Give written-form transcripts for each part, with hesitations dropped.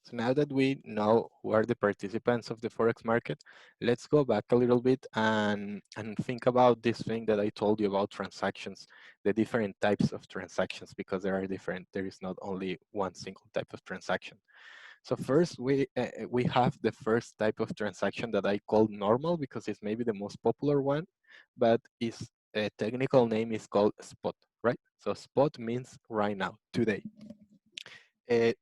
So now that we know who are the participants of the Forex market, let's go back a little bit and think about this thing that I told you about transactions, the different types of transactions, because there are different, there is not only one single type of transaction. So first, we have the first type of transaction that I call normal because it's maybe the most popular one, but its technical name is called spot, right? So spot means right now, today.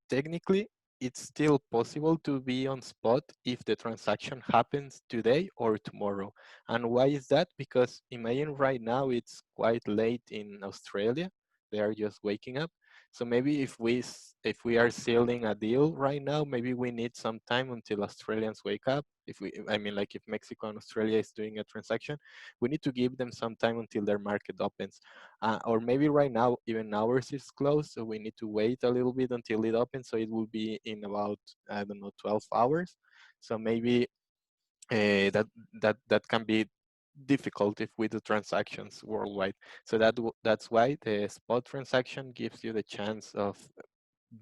Technically, it's still possible to be on spot if the transaction happens today or tomorrow. And why is that? Because imagine right now it's quite late in Australia. They are just waking up. So maybe if we are sealing a deal right now, maybe we need some time until Australians wake up. If we, I mean, like if Mexico and Australia is doing a transaction, we need to give them some time until their market opens. Or maybe right now even ours is closed, so we need to wait a little bit until it opens. So it will be in about, I don't know, 12 hours. So maybe that can be difficult if we do transactions worldwide. So that's why the spot transaction gives you the chance of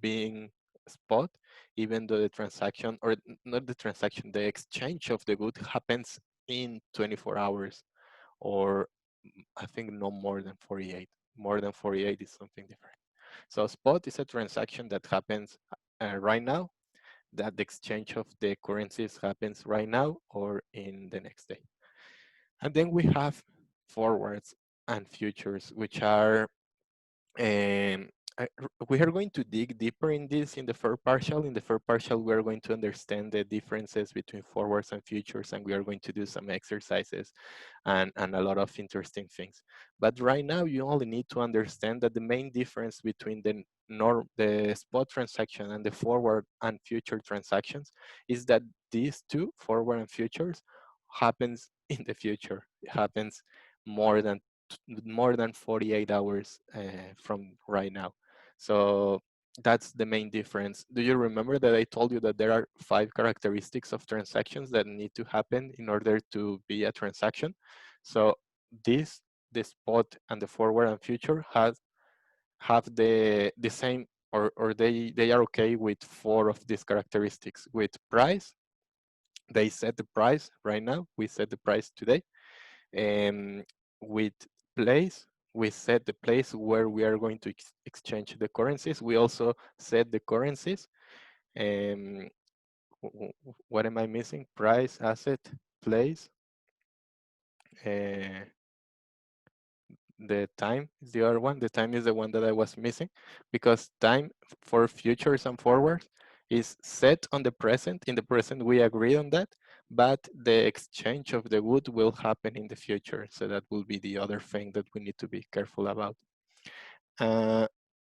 being spot, even though the transaction, or not the transaction, the exchange of the good happens in 24 hours, or I think no more than 48. More than 48 is something different. So spot is a transaction that happens right now, that the exchange of the currencies happens right now or in the next day. And then we have forwards and futures, which are um, we are going to dig deeper in this in the third partial. In the third partial, we are going to understand the differences between forwards and futures, and we are going to do some exercises and a lot of interesting things. But right now, you only need to understand that the main difference between the spot transaction and the forward and future transactions is that these two, forward and futures, happens in the future. It happens more than more than 48 hours from right now. So that's the main difference. Do you remember that I told you that there are 5 characteristics of transactions that need to happen in order to be a transaction? So this, the spot and the forward and future have the same, or they are okay with 4 of these characteristics. With price, they set the price right now. We set the price today. Um, with place, we set the place where we are going to exchange the currencies. We also set the currencies. Um, what am I missing? Price, asset, place. Uh, the time is the other one. The time is the one that I was missing, because time for futures and forwards is set on the present. In the present, we agree on that, but the exchange of the good will happen in the future. So that will be the other thing that we need to be careful about. Uh,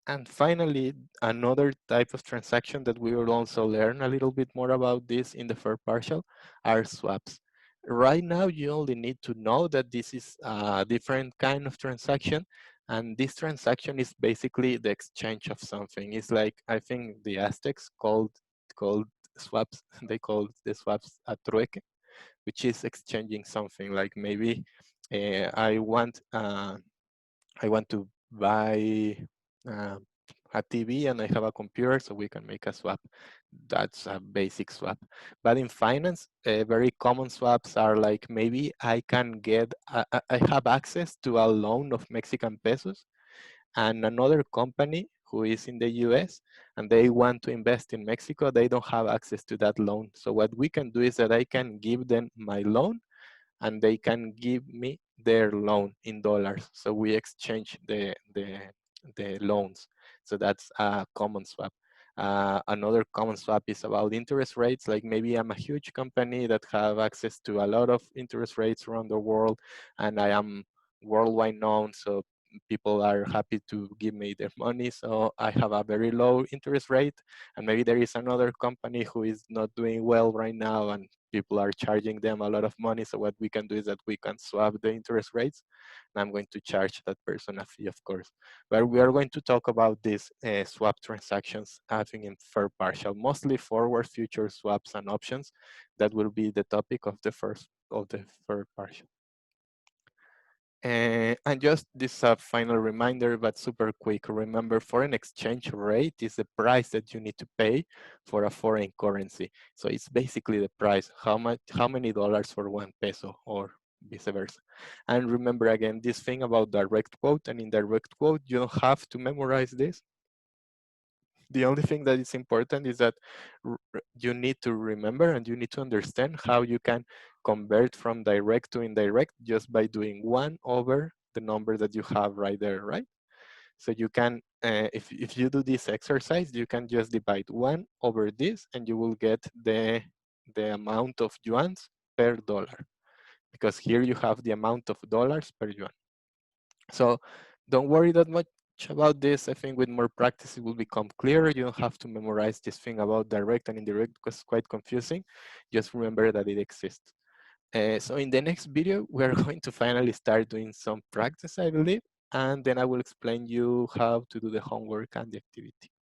and finally, another type of transaction that we will also learn a little bit more about this in the third partial are swaps. Right now, you only need to know that this is a different kind of transaction, and this transaction is basically the exchange of something. It's like, I think the Aztecs called swaps, they called the swaps a trueque, which is exchanging something. Like maybe I want to buy uh, a TV and I have a computer, so we can make a swap. That's a basic swap. But in finance, very common swaps are like, maybe I can get, I have access to a loan of Mexican pesos, and another company who is in the US and they want to invest in Mexico, they don't have access to that loan. So what we can do is that I can give them my loan and they can give me their loan in dollars. So we exchange the loans. So that's a common swap. Another common swap is about interest rates. Like maybe I'm a huge company that have access to a lot of interest rates around the world, and I am worldwide known. So people are happy to give me their money. So I have a very low interest rate, and maybe there is another company who is not doing well right now, and people are charging them a lot of money. So what we can do is that we can swap the interest rates, and I'm going to charge that person a fee, of course. But we are going to talk about these swap transactions, I think, in third partial, mostly forward, future swaps and options. That will be the topic of the third partial. And just this final reminder, but super quick. Remember, foreign exchange rate is the price that you need to pay for a foreign currency. So it's basically the price, how many dollars for 1 peso or vice versa. And remember again, this thing about direct quote and indirect quote, you don't have to memorize this. The only thing that is important is that you need to remember and you need to understand how you can convert from direct to indirect just by doing 1 over the number that you have right there, right? So you can, if you do this exercise, you can just divide 1 over this and you will get the amount of yuans per dollar, because here you have the amount of dollars per yuan. So don't worry that much about this. I think with more practice, it will become clearer. You don't have to memorize this thing about direct and indirect because it's quite confusing. Just remember that it exists. So in the next video, we are going to finally start doing some practice, I believe, and then I will explain you how to do the homework and the activity.